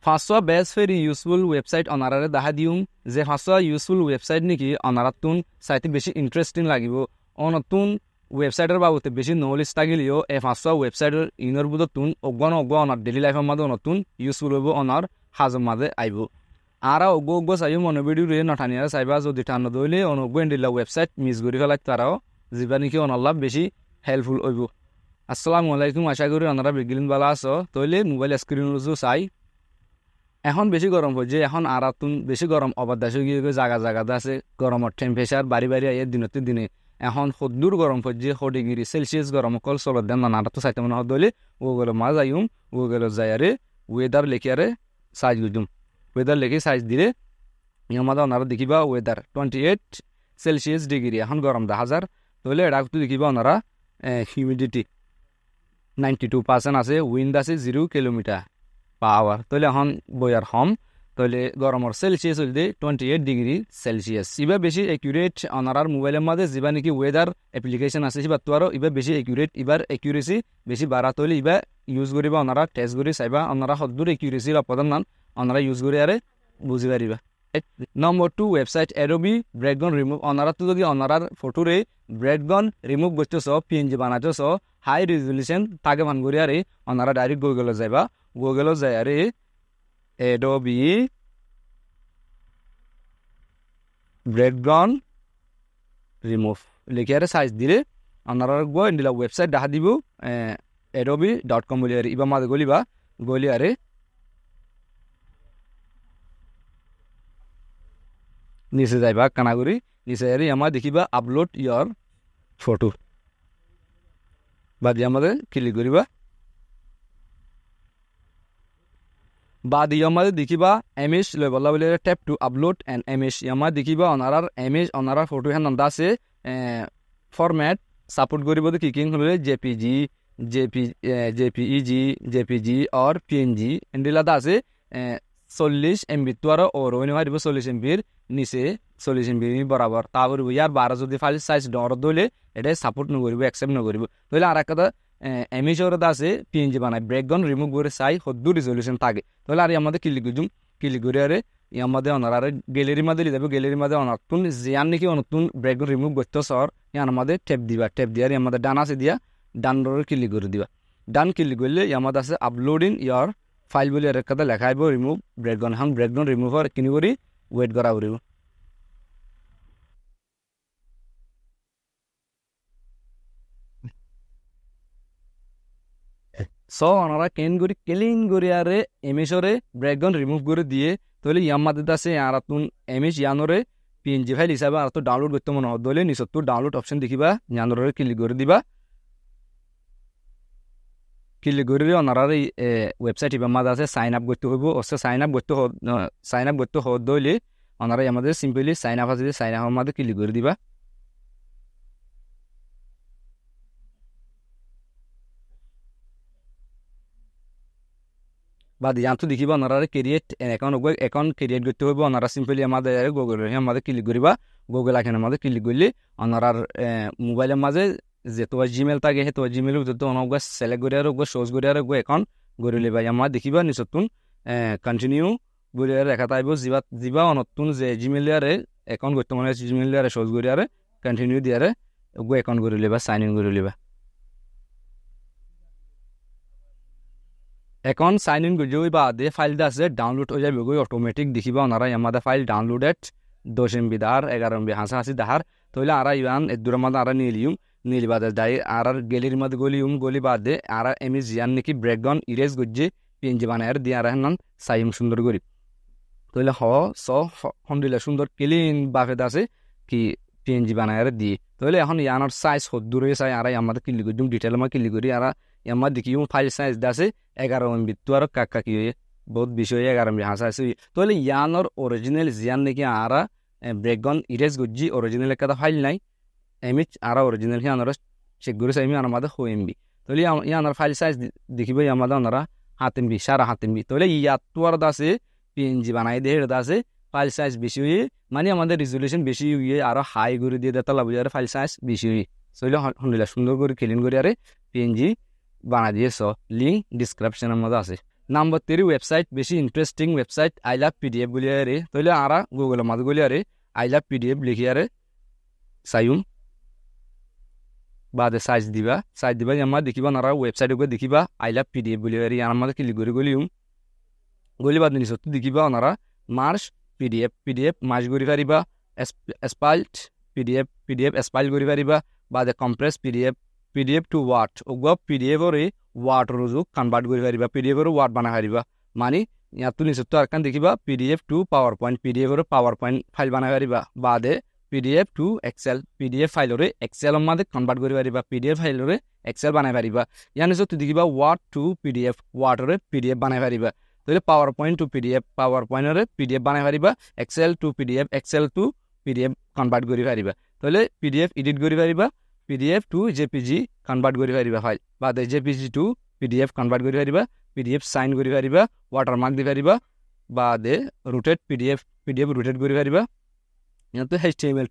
500 base ফেরি useful website অনারারে দেখা দিউম যে 500 useful website নেকি অনারাতুন সাইতে বেশি ইন্টারেস্টিং লাগিব অনতুন ওয়েবসাইটের বাবতে বেশি নলেজ থাকিলেও এই 500 ওয়েবসাইটের ইনর বুদতুন অগন অনার ডেইলি লাইফের মাঝে নতুন ইউজফুল হইব অনার হাজর মাঝে আইব আরা অগ চাইও মনে ভিডিও রে নঠানিয়ারে চাইবা যদি টান দইলে অনগ এন্ডিলা ওয়েবসাইট মিস করি ফেলাই তারাও যিবা নাকি অনলাভ বেশি হেল্পফুল হইব। আসসালামু আলাইকুম, আশা করি ওনারা বিগিলিন বালা আছো। তইলে মোবাইল স্ক্রিন চাই এখন বেশি গরম হচ্ছে, এখন আরাতুন বেশি গরম অবাদাস গিয়ে জায়গা জায়গাতে আছে গরমের টেম্পারেচার বাড়ি বাড়ি আইয়ে দিনতে দিনে এখন সদ্দূর গরম হচ্ছে 100 ডিগ্রি সেলসিয়াস গরম অকল চলত দেন না তো চাইতে মনে হলে ও গেল মা যাইম ও গেল যাইয়ারে ওয়েদার লেখিয়ারে সাইজ গুজুম ওয়েদার লেখি সাইজ দিলে আমাদের ওনারা দেখিবা ওয়েদার 28 সেলসিয়াস ডিগ্রি এখন গরম 10,000 তাহলে এটা দেখিবা ওনারা হিউমিডিটি 92% আছে, উইন্ড আছে 0 কিলোমিটার পাওয়ার। তাহলে এখন বইয়ার হম তাহলে গরমের সেলসিয়াস হইলে 28 ডিগ্রি সেলসিয়াস। এবার বেশি একুরেট ওনারার মোবাইলের মাঝে যা নাকি ওয়েদার অ্যাপ্লিকেশন আছে সেবার তো আরও এবার বেশি একুরেট এবার একুরেসি বেশি বাড়া তৈলে এবার ইউজ করিবা ওনারা টেস্ট করে চাইবা ওনারা সদ্দূর একুরেসির অপদান নান ওনারা ইউজ করে আরে বুঝি পারিবা। নম্বর 2 ওয়েবসাইট অ্যাডোবি ব্যাকগ্রাউন্ড রিমুভ ওনারা তো যদি ওনারার ফটোরে ব্যাকগ্রাউন্ড রিমুভ করতেছ পিএনজি বানাতেছ হাই রেজলিউশন তাকে মান করি আরে ওনারা ডাইরেক্ট গুগলে যাইবা গুগলে যাই আরে অ্যাডোবি ব্যাকগ্রাউন্ড রিমুভ লিখে আরে সাইজ দিলে ওনারা গো ইন্ডিলা ওয়েবসাইট দেখা দিব adobe.com বলি আরে ইবা মাঝে গলিবা গলি আরে নিচে যাইবা কানাগুড়ি নিচে আরে আমার দেখিবা আপলোড ইয়র ফটো বাদ আমাদের ক্লিক করিবা বাদ আমাদের দেখিবা এমএস লেভেল বলে tap to upload and MS আমার দেখিবা অনারার এমএস অনারার ফটো হ্যান নাম আছে ফরম্যাট সাপোর্ট করিব কি কিং হলে জেপিজি জেপিজি আর পিএনজি এন্ডিলাদা আছে 40 MB তো আর ওরইন হারিব 40 MB নিচে 40 MB বরাবর তারপর ইয়ার 12 যদি ফাইল সাইজ ডর দইলে এটা সাপোর্ট নকরিব অ্যাকসেপ্ট নকরিব তাহলে আর একটা এমএস ওর আছে পিএনজি বানাই ব্যাকগ্রাউন্ড রিমুভ করে চাই সদ্দু রেজলিউশন থাকে তাহলে আর আমাদের ক্লিক করুম ক্লিক করে আরে আমাদের অনারারে গ্যালারির মধ্যে যাব গ্যালারির মধ্যে অনতুন জিয়ান নাকি অনতুন ব্যাকগ্রাউন্ড রিমুভ করতে সর ইয়ান আমাদের ট্যাপ দিবা ট্যাপ দিয়ে আমাদের ডান আছে দিয়া ডান ডরে ক্লিক করে দিবা ডান ক্লিক করলে আমাদের আছে আপলোডিং ইয়ার ফাইল বলে আর একটা লেখা আইব রিমুভ ব্যাকগ্রাউন্ড হাম ব্যাকগ্রাউন্ড রিমুভার কিনি করি ওয়েট করা করিব সো ওনারা ক্লিন করি আরে এমএসরে ব্যাকগ্রাউন্ড রিমুভ করে দিয়ে তাহলে ইয়ামাদের আছে আর তুন এমএস ইয়ানরে পিএনজি ফাইল হিসাবে আর তো ডাউনলোড করতে মনে হলে নিচত তো ডাউনলোড অপশন দেখিবা ইয়ানরে ক্লিক করে দিবা ক্লিক করে ওনারার এই ওয়েবসাইট এবার মাঝে আছে সাইন আপ করতে হইব অবশ্যই সাইন আপ করতে হলে ওনারা আমাদের সিম্পলি সাইন আপ আছে সাইন আপ মাঝে ক্লিক করে দিবা বা দিয়ান তো দেখিবা ওনারা ক্রিয়েট অ্যাকাউন্ট ক্রিয়েট করতে হইব ওনারা সিম্পলি আমাদের গুগল আমাদের ক্লিক করিবা গুগল এখানে আমাদের ক্লিক করলে ওনারার মোবাইলের মাঝে যে তোমার জিমেল থাকে সেই তোমার জিমেল যদি অনেক সিলেক্ট করে আর সোজ করে আর অ্যাকাউন্ট গড়ে লিবা আমার দেখিবা নিচতুন কন্টিনিউ করে রেখা তাইব যিবা অনতুন যে জিমেল আরে অ্যাকাউন্ট করতে মানে জিমেল আরে সোজ করে আর কন্টিনিউ দিয়ে অ্যাকাউন্ট করে লিবা সাইন ইন করে লিবা এখন সাইন ইন করে যাই বাদে ফাইলটা আছে ডাউনলোড হয়ে যাবে অটোমেটিক দেখিবা ওনারা আমাদের ফাইল ডাউনলোডেড 10 MB দাহার 11 MB হাসি দাহার তাহলে আর ইবান এদুরের মধ্যে আর নীল বাদে যাই আর গ্যালারির মধ্যে গলি বাদে আর এমএস জিয়ান নাকি ব্যাকগ্রাউন্ড ইরেজ গজ্জে পিএনজি বানায় দিয়ে আর হান সাইম সুন্দর করি তাহলে হন্দিলা সুন্দর ক্লিন বাফেদ আছে কি পিএনজি বানায় দিয়ে তাহলে এখন ইয়ানোর সাইজ দূরে চাই আর আমাদের ক্লিক করি ডিটেল আমার ক্লিক করি আর আমার দেখি ফাইল সাইজ আছে 11 MB তো আর কাকা কি হয়ে বহুত বেশি হয়ে 11 MB হাসা আছে তাহলে ইয়ানোর অরিজিনাল জিয়ান নাকি আর ব্যাকগ্রাউন্ড ইরেজ গজ্জি অরিজিনাল একটা ফাইল নাই এমএচ আর অরিজিনাল হি আনারা চেক করে চাইমি আমাদের 100 MB তাহলে ইয়ানোর ফাইল সাইজ দেখিব আমাদের ওনারা 7 MB সারা 7 MB তাহলে ইয়াতো আর আছে পিএনজি বানাই দিয়ে এটা আছে ফাইল সাইজ বেশি হয়ে মানে আমাদের রেজলিউশন বেশি হয়ে আর হাই করে দিয়ে দেতা লাভ আর ফাইল সাইজ বেশি হয়ে তাহলে আলহামদুলিল্লাহ সুন্দর করে ক্লিন করে আরে পিএনজি বানা দিয়েছ লিঙ্ক ডিসক্রিপশনের মধ্যে আছে নাম্বার 3 ওয়েবসাইট বেশি interesting website I love PDF বলি আরে তাহলে আরা গুগলের মাঝে বলি আরে আই লাভ পিডিএফ লিখি আরে সাইম বাদে সাইজ দিবা আমার দেখিবা নারা ওয়েবসাইটকে দেখিবা আই লাভ পিডিএফ বলি আরে আমার মাঝে ক্লিক করে গলি বাদ নিছ দেখিবা ওনারা মার্চ পিডিএফ মার্চ করি পারিবা এসপাইল্ট পিডিএফ এসপাইল করি পারিবা বাদে কম্প্রেস পিডিএফ টু ওয়ার্ড ওগ পিডিএফরে ওয়ার্ড রুজু কনভার্ট করি পারিবা পিডিএফরে ওয়ার্ড বানাই পারিবা মানে ইয়াতো নিছ তো আরকান দেখিবা পিডিএফ টু পাওয়ার পয়েন্ট পিডিএফরে পাওয়ার পয়েন্ট ফাইল বানাই পারিবা বাদে পিডিএফ টু এক্সেল পিডিএফ ফাইলরে এক্সেল মাঝে কনভার্ট করি পারিবা পিডিএফ ফাইলরে এক্সেল বানাই পারিবা ইয়ার নিছ তো দেখিবা ওয়ার্ড টু পিডিএফ ওয়ার্ডরে পিডিএফ বানাই পারিবা তাহলে পাওয়ার পয়েন্ট টু পিডিএফ পাওয়ার পয়েন্টরে পিডিএফ বানাই পারিবা এক্সেল টু পিডিএফ কনভার্ট করি পারিবা তাহলে পিডিএফ এডিট করি পারিবা পিডিএফ টু জেপিজি কনভার্ট করি পারিবা ফাইল বাদে জেপিজি টু পিডিএফ কনভার্ট করি পারিবা পিডিএফ সাইন করি পারিবা ওয়াটারমার্ক দি পারিবা বাদে রুটেড পিডিএফ রুটেড করি পারিবা ইয়াতো HTML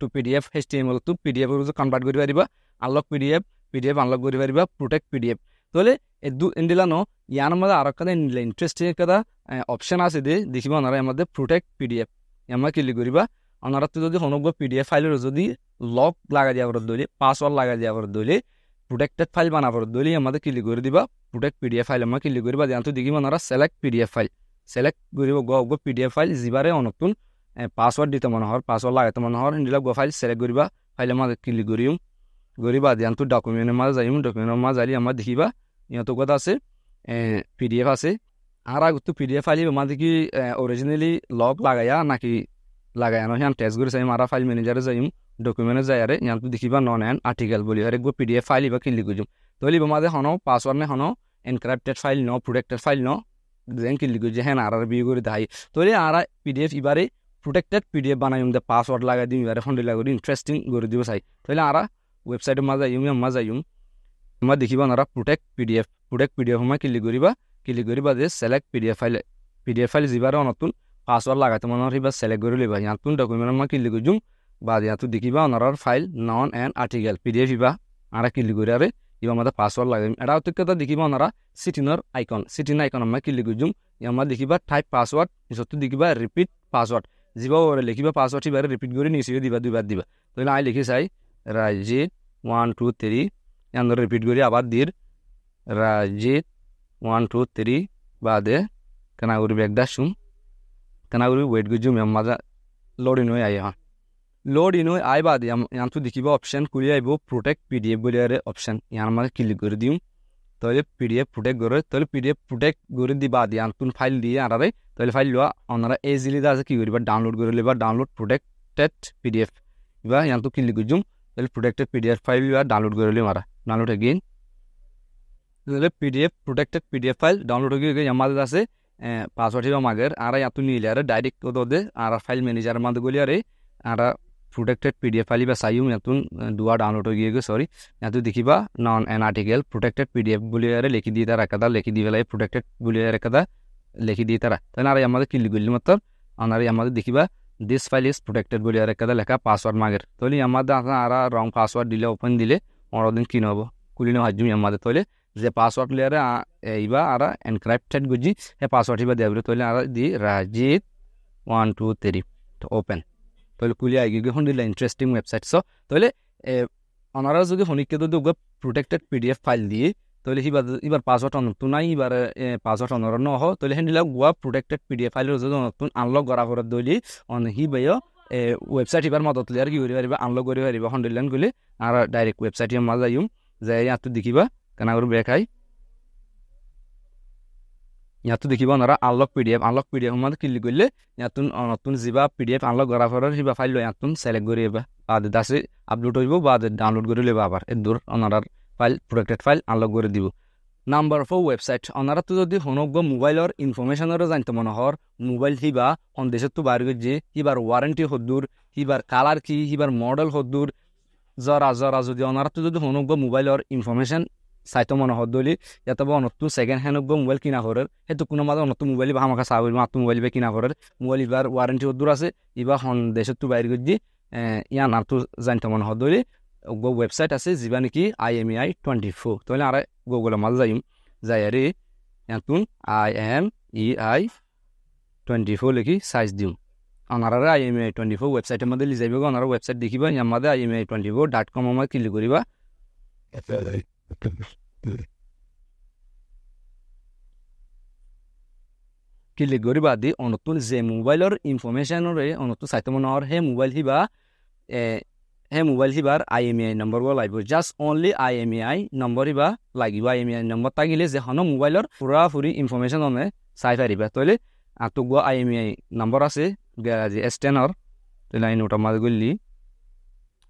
টু পিডিএফ কনভার্ট করি পারিবা আনলক পিডিএফ আনলক করি পারিবা প্রোটেক্ট পিডিএফ তাহলে এন্ডিলানো ইয়ার মধ্যে আর একটা ইন্টারেস্টিং একটা অপশন আছে দেখিবা ওনারা আমাদের প্রোটেক্ট পিডিএফ আমরা ক্লিক করিবা ওনারা যদি সমগ্র পিডিএফ ফাইলের যদি লক লাগা দিয়া দলি পাসওয়ার্ড লাগা দিয়া দলি প্রোটেক্টেড ফাইল বানাবার দলি আমাদের ক্লিক করে দিবা প্রোটেক্ট পিডিএফ ফাইল আমরা ক্লিক করিবা জানতো দেখিবা ওনারা সিলেক্ট পিডিএফ ফাইল সিলেক্ট করিব গো পিডিএফ ফাইল জিবারে নতুন পাসওয়ার্ড দিতে মনে হয় পাসওয়ার্ড লাগাতে মনে হয় এন্ডিলা গো ফাইল সিলেক্ট করিবা ফাইল আমাদের ক্লিক করিবা জানতো ডকুমেন্টের মাঝে যাইম ডকুমেন্টের মাঝে যাইলে আমরা দেখিবা ইয়াতো কথা আছে পিডিএফ আছে আর আগতো পিডিএফ ফাইল আমাদের কি অরিজিনালি লক লাগায়া নাকি লাগায় না হ্যাঁ টেস্ট করে চাইম আর ফাইল ম্যানেজারে যাইম ডকুমেন্টে যাই আরে ইয়াতো দেখিবা নন অ্যান্ড আর্টিকেল বলি আর একবার পিডিএফ ফাইল ইবা ক্লিক করিম তাহলে আমাদের হনো পাসওয়ার্ড নে হনো এনক্রিপ্টেড ফাইল ন প্রোটেক্টেড ফাইল ন দেন ক্লিক করি হ্যাঁ আর বিয়ে করে দেখাই তাহলে আর পিডিএফ এবারে প্রোটেক্টেড পিডিএফ বানাইম দে পাসওয়ার্ড লাগাই দিম এবারে ফন্ডিলা করে ইন্টারেস্টিং করে দিব চাই তাহলে আর ওয়েবসাইটের মাঝে যাইম আমরা দেখিবা ওনারা প্রোটেক্ট পিডিএফ আমরা ক্লিক করিবা যে সিলেক্ট পিডিএফ ফাইল যিবারে নতুন পাসওয়ার্ড লাগাতে মনে হয় সিলেক্ট করে লইবা ইয়াতুন ডকুমেন্ট আমরা ক্লিক করিম বা ইয়াতো দেখিবা ওনার ফাইল নন অ্যান্ড আর্টিকেল পিডিএফ ইবা আর ক্লিক করে আরে ইবা আমাদের পাসওয়ার্ড লাগাইম এটা অতিক্যতা দেখিবা ওনারা সিটিন আইকন আমরা ক্লিক করিম আমরা দেখিবা টাইপ পাসওয়ার্ড নিচতো দেখিবা রিপিট পাসওয়ার্ড যিবা ওরে লিখিবা পাসওয়ার্ড ইবারে রিপিট করে নিচে দিবা দুইবার দিবা তাহলে আই লিখি চাই রাজিত 1 2 3 ইয়ান্দর রিপিট করি আবার দির রাজিত 1 2 3 বাদে কেনা করি ব্যাগদা শুন কেনা করি ওয়েট করে জুম মাজা লোড ইন হয়ে আই বাদে ইয়াতো দেখিবা অপশন খুলি আইব প্রোটেক্ট পিডিএফ বলি আরে অপশন ইয়ার মাঝে ক্লিক করে দিম তাহলে পিডিএফ প্রোটেক্ট করে তাহলে পিডিএফ প্রোটেক্ট করে দিবা দিয়ে ইয়াতুন ফাইল দিয়ে আরে তাহলে ফাইল লওয়া ওনারা ইজিলি আছে কি করিবা ডাউনলোড করে লিবা ডাউনলোড প্রোটেক্টেড পিডিএফ ইবা ইয়াতো ক্লিক করে জুম তাহলে প্রোটেক্টেড পিডিএফ ফাইল ডাউনলোড করে লিম ডাউনলোড এগেইন তাহলে প্রোটেক্টেড পিডিএফ ফাইল ডাউনলোড হয়ে গিয়ে আমাদের আছে পাসওয়ার্ড হিবা মাগের আর ইয়াতো নিলে আর ডাইরেক্ট দে আর ফাইল ম্যানেজার মাঝে গলি আরে আর প্রোটেক্টেড পিডিএফ ফাইল বা চাইম ইয়াতুন দুয়া ডাউনলোড হয়ে গিয়ে সরি ইয়াতো দেখিবা non an article protected PDF বলি আরে লিখি দিয়ে তারা একাদা লিখি দিয়ে পেলাই প্রোটেক্টেড বলি আর একাদা লিখি দিয়ে তারা তাহলে আর আমাদের ক্লিক করলি মাত্র আর আমাদের দেখিবা দিস ফাইল ইজ প্রোটেক্টেড বলি আর একাদা লেখা পাসওয়ার্ড মাগের তাহলে আমাদের আর রং পাসওয়ার্ড দিলে ওপেন দিলে অনেকদিন কি নহব কুলিনো হাজুম আমাদের তাহলে যে পাসওয়ার্ড লিয়ারে এইবা আর এনক্রিপ্টেড গুজি হে পাসওয়ার্ড হিবা দেবে তাহলে আর দি রাজিত 1 2 3 ওপেন তাহলে কুলি আই গিয়ে হন দিলে ইন্টারেস্টিং ওয়েবসাইট সো তাহলে ওনারা যদি হনিকে যদি প্রোটেক্টেড পিডিএফ ফাইল দিয়ে তাহলে এবার পাসওয়ার্ড নতুন নাই এবার পাসওয়ার্ড অনর ন হ তাহলে হেন্ডিলা গোয়া প্রোটেক্টেড পিডিএফ ফাইলের যদি নতুন আনলক করা করে দইলি হি বাইও ওয়েবসাইট এবার মদত লিয়ার কি করি পারিবা আনলক করি পারিবা হন্ডিলান গলে আর ডাইরেক্ট ওয়েবসাইট মাঝে যাইম যাই ইয়াতো দেখিবা কেনা করে বেখাই ইয়াতো দেখিবা ওনারা আনলক পিডিএফ মাঝে ক্লিক করলে ইয়াতুন নতুন যিবা পিডিএফ আনলক করা ফরার হিবা ফাইল ইয়াতুন সিলেক্ট করে এবা বাদে দাসে আপলোড হইব বাদে ডাউনলোড করে লইবা আবার এদুর ওনারার ফাইল প্রোটেক্টেড ফাইল আনলক করে দিব নাম্বার 4 ওয়েবসাইট ওনারা তো যদি হনগ্য মোবাইলের ইনফরমেশনেরও জানতে মনে হর মোবাইল হিবা দেশের তো বাইরে যে হিবার ওয়ারেন্টি হদ্দুর হিবার কালার কি হিবার মডেল হদ্দুর জরা যদি ওনারা তো যদি হনগ্য মোবাইলের ইনফরমেশন চাইতো মনে হদ্দলি ইয়াতে নতুন সেকেন্ড হ্যান্ড মোবাইল কিনা করার হেতু কোনো মাঝে নতুন মোবাইল বা আমাকে চাবি মাত্র মোবাইল বা কিনা করার মোবাইল এবার ওয়ারেন্টি হদ্দুর আছে এবার দেশের তো বাইরে যে ইয়ার নাম তো জানতে মনে হদ্দলি ওয়েবসাইট আছে যিবা নাকি IMEI 24 তাহলে আর গুগলের মাঝে যাই আরে ইয়াতুন IMEI 24 লিখি সাইজ দিম অনারারে IMEI 24 ওয়েবসাইটের মধ্যে লি যাইব অনারা ওয়েবসাইট দেখিবা ইয়ার মধ্যে IMEI24.com মধ্যে ক্লিক করিবা ক্লিক করিবা দি অনতুন যে মোবাইলৰ ইনফৰমেশনৰে অনতুন সাইট মনৰ হে মোবাইল হিবাৰ IMEI নম্বৰ লাগবে just only IMEI number Hiba লাগিব IMEI নম্বৰ থাকিলে যে হন মোবাইলৰ পুরাপুরি ইনফরমেশন অনে চাই পারিবা তইলে আতুক IMEI নম্বর আছে গ্যারাজি S10 তইলে আই নোট আমাদের গলি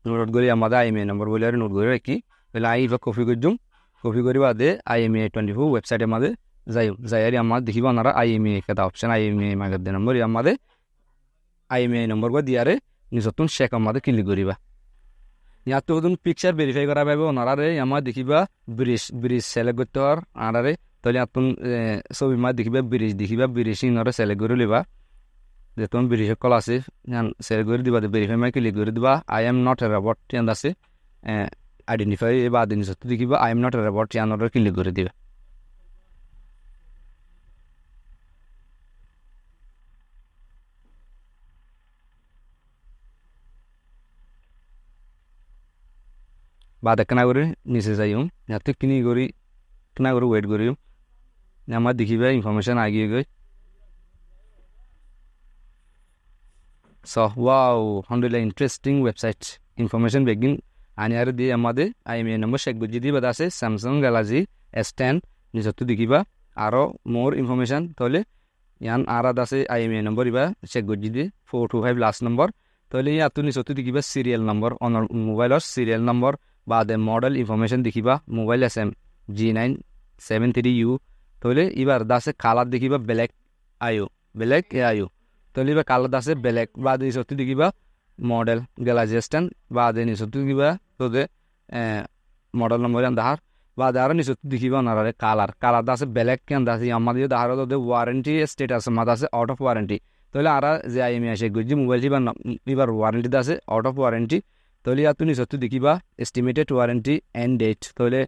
নোট গলি আমাদের IMEI নম্বর বলে আর নোট করে রাখি তইলে আই বা কপি করিবা দে IMEI 24 ওয়েবসাইটে আমাদের যাই আমার দেখিবা আপনারা IMEI একটা অপশন IMEI মাগের দে নম্বর আমাদের IMEI নম্বর দিয়ারে নিজতুন শেক আমাদের ক্লিক করিবা ইয়াত তুন পিকচার ভেরিফাই করা পাবে ওনারে আমার দেখিবা ব্রিজ সিলেক্ট করতে হওয়ার আনারে তাহলে আপনি ছবি মা দেখিবা ব্রিজ ইনরে সিলেক্ট করে লিবা যে তুমি ব্রিজ কল আছে সিলেক্ট করে দিবা ভেরিফাই মা ক্লিক করে দিবা I am not a robot ইয়ান আছে আইডেন্টিফাই বা জিনিস দেখিবা I am not a robot ইয়ান অর্ডার ক্লিক করে দিবা বাদ কেনা করে নিচে যাইম ইয়াতে কিনি করি কেনা করে ওয়েট করিম আমার দেখিবা ইনফরমেশন আগিয়ে গই so wow hundred interesting website information begin আনি আর দিয়ে আমাদের IMEI নম্বর শেখ বুঝি দিবা আছে স্যামসাং গ্যালাক্সি S10 নিজত দেখিবা আরো মোর ইনফরমেশন তাহলে ইয়ান আর আছে IMEI নম্বর ইবা শেখ বুঝি দি 425 লাস্ট নম্বর তাহলে ইয়াত নিজত দেখিবা সিরিয়াল নম্বর অনার মোবাইলৰ সিরিয়াল নম্বর বাদে মডেল ইনফরমেশন দেখিবা মোবাইল SM G973U তাহলে এবার দাসে কালার দেখিবা ব্ল্যাক আইও তাহলে এবার কালার দাসে ব্ল্যাক বাদে সত্যি দেখিবা মডেল গ্যালাক্সি S10 বাদে সত্যি দেখিবা তোদের মডেল নম্বর দাহার বাদে আরো সত্যি দেখিবা ওনারে কালার দাসে ব্ল্যাক কেন দাসে আমাদের দাহার তোদের ওয়ারেন্টি স্টেটাস মাদ আছে আউট অফ ওয়ারেন্টি তাহলে আর যে IMEI আসে গুজি মোবাইল এবার ওয়ারেন্টি দাসে আউট অফ ওয়ারেন্টি তাহলে ইয়াত তুমি সত্যি দেখিবা এস্টিমেটেড ওয়ারেন্টি এন্ড ডেট তাহলে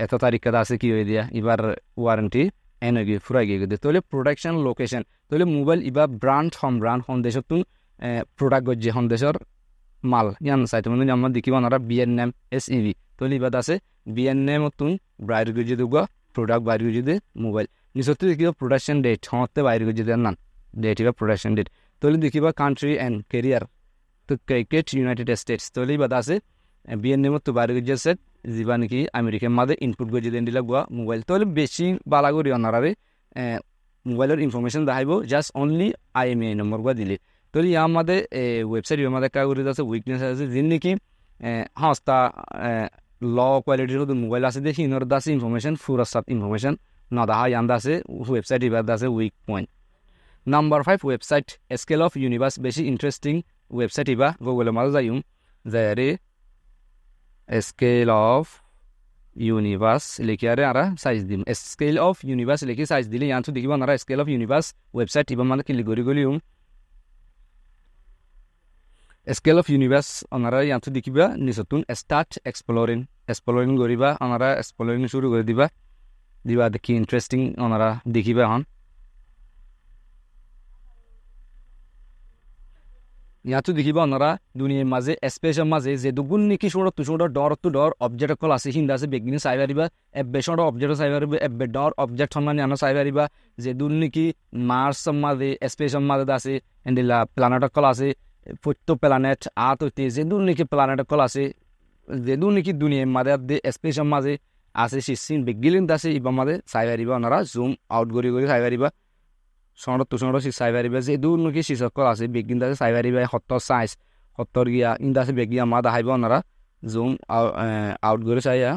এত তারিখ আছে কি হয়ে দিয়া এবার ওয়ারেন্টি এন হয়ে গিয়ে ফুরাই গিয়ে গিয়ে তাহলে প্রোডাকশন লোকেশন তাহলে মোবাইল এবার ব্রান্ড হম দেশত তুমি প্রোডাক্ট গজ্জে হম দেশর মাল ইয়ান সাইট মানে আমার দেখিবা ওনারা BNM SEV তাহলে এবার আছে BNM তুমি বাইরে গজ্জে দেবা প্রোডাক্ট বাইরে গজ্জে দে মোবাইল নিশ্চয় দেখিবা প্রোডাকশন ডেট হতে বাইরে গজ্জে দেন না ডেট এবার প্রোডাকশন ডেট তাহলে দেখিবা কান্ট্রি এন্ড কেরিয়ার তো ক্রিকেট ইউনাইটেড স্টেটস তাহলে বাদ আছে BNM তো বাইরে গিয়ে সেট যা নাকি আমেরিকার মাঝে ইনপুট গিয়ে দেন দিলা গুয়া মোবাইল তাহলে বেশি বালা করি ওনারে মোবাইলের ইনফরমেশন দেখাইব জাস্ট অনলি IMEI নম্বর গুয়া দিলে তাহলে ইয়ার মাঝে ওয়েবসাইট মাঝে একটা করে আছে উইকনেস আছে যিনি নাকি হস্তা ল কোয়ালিটির মোবাইল আছে দেখি ইনর আছে ইনফরমেশন পুরা সব ইনফরমেশন না দেখা ইয়ান আছে ওয়েবসাইট এবার আছে weak point number 5 website scale of universe বেশি ইন্টারেস্টিং ওয়েবসাইট ইবা গুগলের মাঝে যাইম যারে স্কেল অফ ইউনিভার্স লিখি আরে আরা সাইজ দিম স্কেল অফ ইউনিভার্স লিখি সাইজ দিলে ইয়ান দেখিবা আরা স্কেল অফ ইউনিভার্স ওয়েবসাইট ইবা মানে ক্লিক করি গলিম স্কেল অফ ইউনিভার্স আনারা ইয়ান দেখিবা নিচতুন স্টার্ট এক্সপ্লোরিং করিবা আনারা এক্সপ্লোরিং শুরু করে দিবা দেখি ইন্টারেস্টিং আনারা দেখিবা হন ইয়াতো দেখিবা ওনারা দুনিয়ার মাঝে স্পেসের মাঝে যে দুগুণ নাকি ছোট ডর অবজেক্ট কল আছে হিন্দা আছে বেগিনি চাই পারিবা এবে ছোট অবজেক্ট চাই পারিবা এবে ডর অবজেক্ট সন্ধানী আনা চাই পারিবা যে দুন নাকি মার্সের মাঝে স্পেসের মাঝে আছে এন্ডিলা প্ল্যানেট কল আছে প্রত্যেক প্ল্যানেট হইতে যে দুন নাকি প্ল্যানেট কল আছে যে দুন নাকি দুনিয়ার মাঝে স্পেসের মাঝে আছে সিন বেগিলিন আছে ইবার মাঝে চাই পারিবা ওনারা জুম আউট করি চাই পারিবা সনদ চাই পারিবা যে দূর নাকি শিশকল আছে বেগিন আছে চাই পারিবা 70 গিয়া ইন্দা আছে বেগিয়া মা দেখাইব ওনারা জুম আউট করে চাইয়া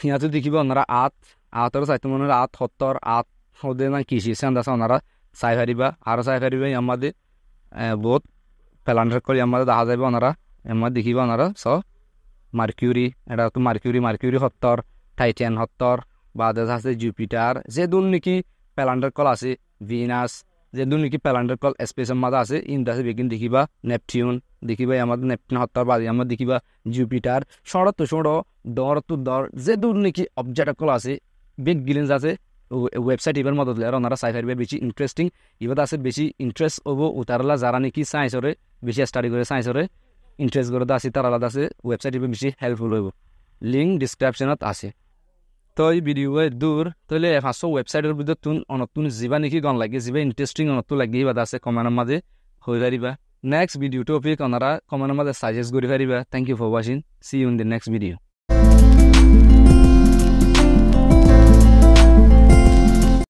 ইয়াতে দেখিবা ওনারা আতর চাইতে মনে 70 হদে না কৃষি সেন্দ আছে ওনারা চাই পারিবা আরো চাই পারিবা আমাদের বহুত প্ল্যানেট কল আমাদের দেখা যাবে ওনারা আমার দেখিবা ওনারা মার্কিউরি এটা তো মার্কিউরি 70 টাইটান 70 বাদে আছে জুপিটার যে দুন নাকি প্ল্যানেট কল আছে ভিনাস যে দু নাকি প্ল্যানেট কল স্পেসের মাঝে আছে ইন্দাসে বেগিন দেখিবা নেপটিউন দেখিবা আমাদের নেপটিউন হত্যার বাদে আমরা দেখিবা জুপিটার সড়ত সড় দর তো দর যে দূর নাকি অবজেক্ট কল আছে বেগ গিলেন্স আছে ওয়েবসাইট এবার মদত আর ওনারা সাইফার বেশি ইন্টারেস্টিং এবার আছে বেশি ইন্টারেস্ট হবো উতারলা যারা নাকি সায়েন্সরে বেশি স্টাডি করে সায়েন্সরে ইন্টারেস্ট করে আছে তার আলাদা আছে ওয়েবসাইট এবার বেশি হেল্পফুল হইব লিঙ্ক ডিসক্রিপশনত আছে তো এই ভিডিও দূর তাহলে ফার্স্ট ওয়েবসাইটের ভিতর তুন অনতুন যিবা নাকি গন লাগে যিবা ইন্টারেস্টিং অনত লাগে এবার আছে কমেন্টের মাঝে হয়ে পারিবা নেক্সট ভিডিও টপিক ওনারা কমেন্টের মাঝে সাজেস্ট করে পারিবা thank you for watching see you in the next video